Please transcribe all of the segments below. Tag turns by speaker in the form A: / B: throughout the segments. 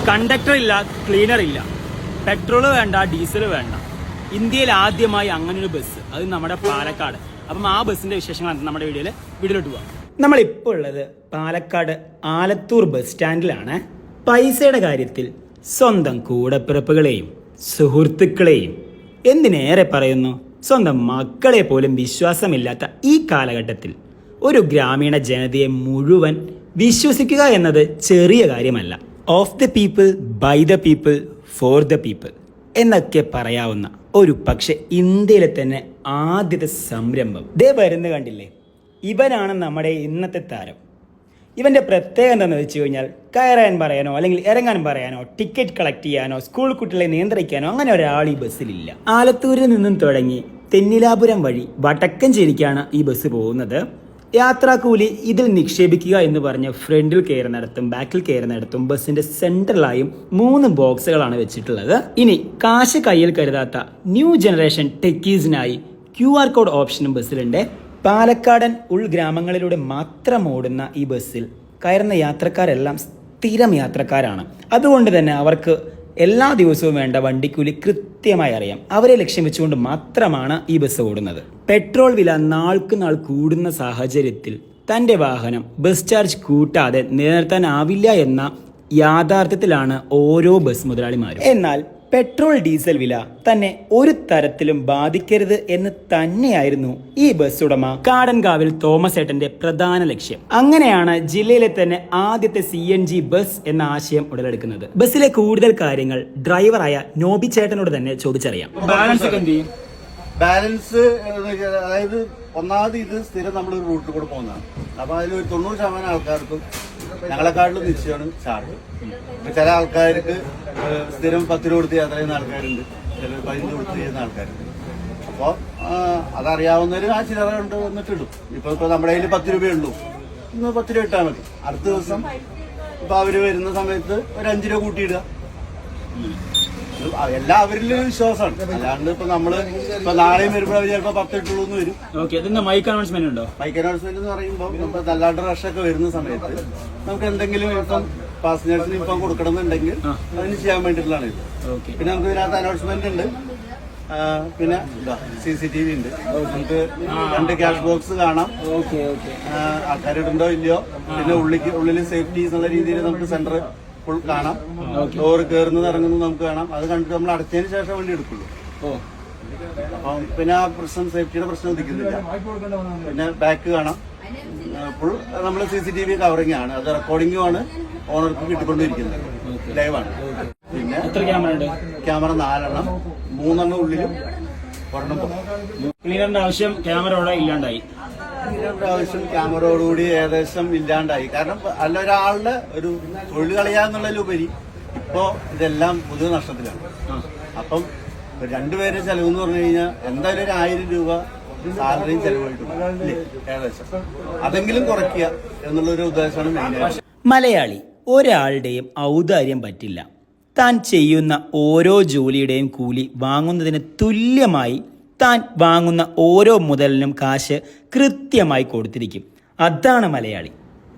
A: Conductor ഇല്ല, cleaner ഇല്ല, petrol വേണ്ട, ഡീസൽ വേണ്ട. ഇന്ത്യയിൽ ആദ്യമായി അങ്ങനൊരു ബസ്, അത് നമ്മുടെ പാലക്കാട്. അപ്പം ആ ബസ്സിന്റെ വിശേഷങ്ങളാണ് നമ്മുടെ വീഡിയോയിലോട്ട് പോകാം. നമ്മളിപ്പോൾ ഉള്ളത് പാലക്കാട് ആലത്തൂർ ബസ് സ്റ്റാൻഡിലാണ്. പൈസയുടെ കാര്യത്തിൽ സ്വന്തം കൂടപ്പിറപ്പുകളെയും സുഹൃത്തുക്കളെയും എന്തിനേറെ പറയുന്നു, സ്വന്തം മക്കളെ പോലും വിശ്വാസമില്ലാത്ത ഈ കാലഘട്ടത്തിൽ ഒരു ഗ്രാമീണ ജനതയെ മുഴുവൻ വിശ്വസിക്കുക എന്നത് ചെറിയ കാര്യമല്ല. Of the people, by the people, for the people എന്നൊക്കെ പറയാവുന്ന ഒരു പക്ഷെ ഇന്ത്യയിലെ തന്നെ ആദ്യത്തെ സംരംഭം ദേ വരുന്ന കണ്ടില്ലേ. ഇവനാണ് നമ്മുടെ ഇന്നത്തെ താരം. ഇവന്റെ പ്രത്യേകത എന്താണെന്ന് വെച്ച് കഴിഞ്ഞാൽ കയറാൻ പറയാനോ അല്ലെങ്കിൽ ഇറങ്ങാൻ പറയാനോ ടിക്കറ്റ് കളക്ട് ചെയ്യാനോ സ്കൂൾ കുട്ടികളെ നിയന്ത്രിക്കാനോ അങ്ങനെ ഒരാൾ ഈ ബസ്സിലില്ല. ആലത്തൂരിൽ നിന്നും തുടങ്ങി തെന്നിലാപുരം വഴി വടക്കഞ്ചേരിക്കാണ് ഈ ബസ് പോകുന്നത്. യാത്രാക്കൂലി ഇതിൽ നിക്ഷേപിക്കുക എന്ന് പറഞ്ഞ് ഫ്രണ്ടിൽ കയറുന്നിടത്തും ബാക്കിൽ കയറുന്നിടത്തും ബസ്സിന്റെ സെൻട്രലായും 3 ബോക്സുകളാണ് വെച്ചിട്ടുള്ളത്. ഇനി കാശ് കയ്യിൽ കരുതാത്ത ന്യൂ ജനറേഷൻ ടെക്കീസിനായി QR കോഡ് ഓപ്ഷനും ബസ്സിലുണ്ട്. പാലക്കാടൻ ഉൾഗ്രാമങ്ങളിലൂടെ മാത്രം ഓടുന്ന ഈ ബസ്സിൽ കയറുന്ന യാത്രക്കാരെല്ലാം സ്ഥിരം യാത്രക്കാരാണ്. അതുകൊണ്ട് തന്നെ അവർക്ക് എല്ലാ ദിവസവും വേണ്ട വണ്ടിക്കൂലി കൃത്യമായി അറിയാം. അവരെ ലക്ഷ്യം വെച്ചുകൊണ്ട് മാത്രമാണ് ഈ ബസ് ഓടുന്നത്. പെട്രോൾ വില നാൾക്ക് നാൾ കൂടുന്ന സാഹചര്യത്തിൽ തൻ്റെ വാഹനം ബസ് ചാർജ് കൂട്ടാതെ നിലനിർത്താനാവില്ല എന്ന യാഥാർത്ഥ്യത്തിലാണ് ഓരോ ബസ് മുതലാളിമാരും. എന്നാൽ പെട്രോൾ ഡീസൽ വില തന്നെ ഒരു തരത്തിലും ബാധിക്കരുത് എന്ന് തന്നെയായിരുന്നു ഈ ബസ് ഉടമ കാടൻകാവിൽ തോമസ് ഏട്ടന്റെ പ്രധാന ലക്ഷ്യം. അങ്ങനെയാണ് ജില്ലയിലെ തന്നെ ആദ്യത്തെ CNG ബസ് എന്ന ആശയം ഉടലെടുക്കുന്നത്. ബസ്സിലെ കൂടുതൽ കാര്യങ്ങൾ ഡ്രൈവറായ നോബി ചേട്ടനോട് തന്നെ ചോദിച്ചറിയാം.
B: ബാലൻസ് അതായത് ഒന്നാമത് ഇത് സ്ഥിരം നമ്മളൊരു റൂട്ടിൽ കൂടെ പോകുന്നതാണ്. അപ്പൊ അതിൽ ഒരു 90% ആൾക്കാർക്കും ഞങ്ങളെക്കാട്ടിലും നിശ്ചയമാണ് ചാർജ്. ചില ആൾക്കാർക്ക് സ്ഥിരം 10 രൂപ കൊടുത്ത് യാത്ര ചെയ്യുന്ന ആൾക്കാരുണ്ട്, ചില 15 കൊടുത്ത് ചെയ്യുന്ന ആൾക്കാരുണ്ട്. അപ്പോൾ അതറിയാവുന്നവര് ആ ചില്ലറ കൊണ്ട് വന്നിട്ടിടും. ഇപ്പൊ നമ്മുടെ കയ്യിൽ 10 രൂപയുള്ളൂ, ഇന്ന് 10 രൂപ ഇട്ടാൽ മതി. അടുത്ത ദിവസം ഇപ്പൊ അവര് വരുന്ന സമയത്ത് ഒരു 5 രൂപ കൂട്ടിയിടുക. എല്ലാം അവരിലും വിശ്വാസമാണ്. അല്ലാണ്ട് ഇപ്പൊ നമ്മള് ഇപ്പൊ നാളെയും വരുമ്പോൾ അവർ ചിലപ്പോ 10 ഇട്ടുള്ളൂ എന്ന് വരും.
A: മൈക്ക് അനൗൺസ്മെന്റ് ഉണ്ടോ?
B: മൈക്ക് അനൗൺസ്മെന്റ് എന്ന് പറയുമ്പോൾ നമ്മൾ നല്ലാണ്ട് റഷൊക്കെ വരുന്ന സമയത്ത് നമുക്ക് എന്തെങ്കിലും ഇപ്പം പാസഞ്ചേഴ്സിന് ഇപ്പം കൊടുക്കണം എന്നുണ്ടെങ്കിൽ അതിന് ചെയ്യാൻ വേണ്ടിയിട്ടുള്ളതാണ് ഇത്. പിന്നെ നമുക്ക് ഇതിനകത്ത് അനൗൺസ്മെന്റ് ഉണ്ട്, പിന്നെ CCTV ഉണ്ട്, നമുക്ക് 2 ക്യാഷ് ബോക്സ് കാണാം, ആൾക്കാരിടുണ്ടോ ഇല്ലയോ, പിന്നെ ഉള്ളിൽ സേഫ്റ്റി എന്നുള്ള രീതിയിൽ നമുക്ക് സെന്റർ ഫുൾ കാണാം, ഡോറ് കയറുന്നത് ഇറങ്ങുന്നത് നമുക്ക് കാണാം. അത് കണ്ടിട്ട് നമ്മൾ അടച്ചതിന് ശേഷം വണ്ടി എടുക്കുള്ളൂ. അപ്പം പിന്നെ ആ പ്രശ്നം, സേഫ്റ്റിയുടെ പ്രശ്നം ഉദിക്കുന്നില്ല. പിന്നെ ബാക്ക് കാണാം, ഫുൾ നമ്മൾ CCTV കവറിംഗ് ആണ്, അത് റെക്കോർഡിംഗും ആണ്, ഓണർക്ക് കിട്ടിക്കൊണ്ടിരിക്കുന്നത്, ലൈവാണ്. പിന്നെ ക്യാമറ 4 എണ്ണം, 3 എണ്ണം ഉള്ളിലും 1 എണ്ണം പുറത്തും.
A: ക്ലീനറിന്റെ ആവശ്യം ക്യാമറയോടെ ഇല്ലാണ്ടായി.
B: ആവശ്യം ക്യാമറയോടുകൂടി ഏകദേശം ഇല്ലാണ്ടായി. കാരണം അല്ല, ഒരാളുടെ ഒരു തൊഴിൽ കളയാന്നുള്ളതിലുപരി ഇപ്പോ ഇതെല്ലാം പൊതുവെ നഷ്ടത്തിലാണ്. അപ്പം 2 പേരുടെ ചെലവ് എന്ന് പറഞ്ഞു കഴിഞ്ഞാൽ എന്തായാലും ഒരു 1000 രൂപ സാലറിയും ചെലവായിട്ടുണ്ട് ഏകദേശം. അതെങ്കിലും കുറയ്ക്കുക എന്നുള്ളൊരു ഉദ്ദേശമാണ് മെയിനായിട്ട്.
A: മലയാളി ഒരാളുടെയും ഔദാര്യം പറ്റില്ല. താൻ ചെയ്യുന്ന ഓരോ ജോലിയുടെയും കൂലി വാങ്ങുന്നതിന് തുല്യമായി താൻ വാങ്ങുന്ന ഓരോ മുതലിനും കാശ് കൃത്യമായി കൊടുത്തിരിക്കും. അതാണ് മലയാളി.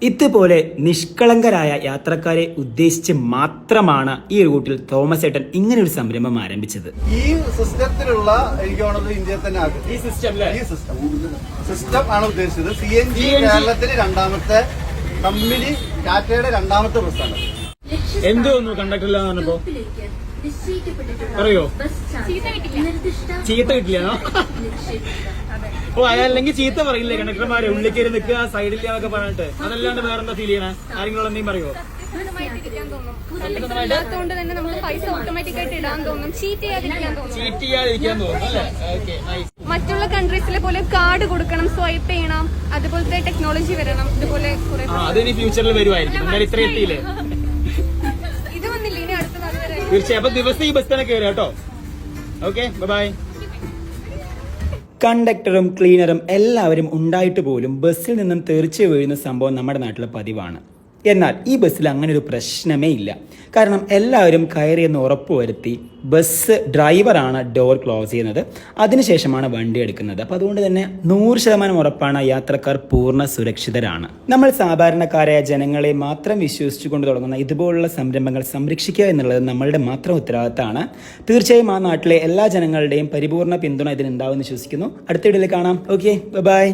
A: ഇതുപോലെ നിഷ്കളങ്കരായ യാത്രക്കാരെ ഉദ്ദേശിച്ച് മാത്രമാണ് ഈ റൂട്ടിൽ തോമസ് ഏട്ടൻ ഇങ്ങനെ ഒരു സംരംഭം ആരംഭിച്ചത്.
B: ഈ സിസ്റ്റത്തിലുള്ള എനിക്ക് തോന്നുന്നത് ഇന്ത്യയിൽ തന്നെ സിസ്റ്റം ആണ് ഉദ്ദേശിച്ചത്. CNG കേരളത്തിലെ 2ാമത്തെ കമ്പനി, ടാറ്റയുടെ 2ാമത്തെ ബസ്സാണ്.
A: എന്തോന്നു കണ്ടക്ടറില്ല പറഞ്ഞപ്പോ പറയോ? ചീത്ത കിട്ടില്ല. ഓ, അതല്ലെങ്കിൽ ചീത്ത പറയില്ലേ കണ്ടക്ടർമാരെ? ഉള്ളിക്കേറി നിൽക്കുക, സൈഡില്ലാന്നൊക്കെ പറഞ്ഞിട്ട്. അതല്ലാണ്ട് വേറെന്താ ഫീൽ ചെയ്യണേ? ആരെങ്കിലും എന്തെങ്കിലും പറയോ? ചീറ്റ് ചെയ്യാതിരിക്കാൻ തോന്നും അല്ലേ?
C: മറ്റുള്ള കൺട്രീസിലെ പോലെ കാർഡ് കൊടുക്കണം, സ്വൈപ്പ് ചെയ്യണം, അതുപോലത്തെ ടെക്നോളജി വരണം. ഇതുപോലെ
A: അതിന് ഫ്യൂച്ചറിൽ വരുമായിരിക്കും. എന്തായാലും ഇത്ര എത്തിയില്ലേ?
C: ഇത് വന്നില്ലേ, ഇനി അടുത്തത്
A: തീർച്ചയായും. അപ്പൊ ദിവസം ഈ ബസ് തന്നെ കയറി കേട്ടോ. Okay, by. കണ്ടക്ടറും ക്ലീനറും എല്ലാവരും ഉണ്ടായിട്ട് പോലും ബസ്സിൽ നിന്നും തെറിച്ച് വീഴുന്ന സംഭവം നമ്മുടെ നാട്ടിൽ പതിവാണ്. എന്നാൽ ഈ ബസ്സിൽ അങ്ങനെ ഒരു പ്രശ്നമേ ഇല്ല. കാരണം എല്ലാവരും കയറിയെന്ന് ഉറപ്പുവരുത്തി ബസ് ഡ്രൈവറാണ് ഡോർ ക്ലോസ് ചെയ്യുന്നത്, അതിനുശേഷമാണ് വണ്ടി എടുക്കുന്നത്. അപ്പോൾ അതുകൊണ്ട് തന്നെ 100% ഉറപ്പാണ് യാത്രക്കാർ പൂർണ്ണ സുരക്ഷിതരാണ്. നമ്മൾ സാധാരണക്കാരായ ജനങ്ങളെ മാത്രം വിശ്വസിച്ചുകൊണ്ട് തുടങ്ങുന്ന ഇതുപോലുള്ള സംരംഭങ്ങൾ സംരക്ഷിക്കുക എന്നുള്ളത് നമ്മളുടെ മാത്രം ഉത്തരവാദിത്തമാണ്. തീർച്ചയായും ആ നാട്ടിലെ എല്ലാ ജനങ്ങളുടെയും പരിപൂർണ്ണ പിന്തുണ ഇതിനുണ്ടാവുമെന്ന് വിശ്വസിക്കുന്നു. അടുത്ത വീഡിയോയിൽ കാണാം. Okay, by.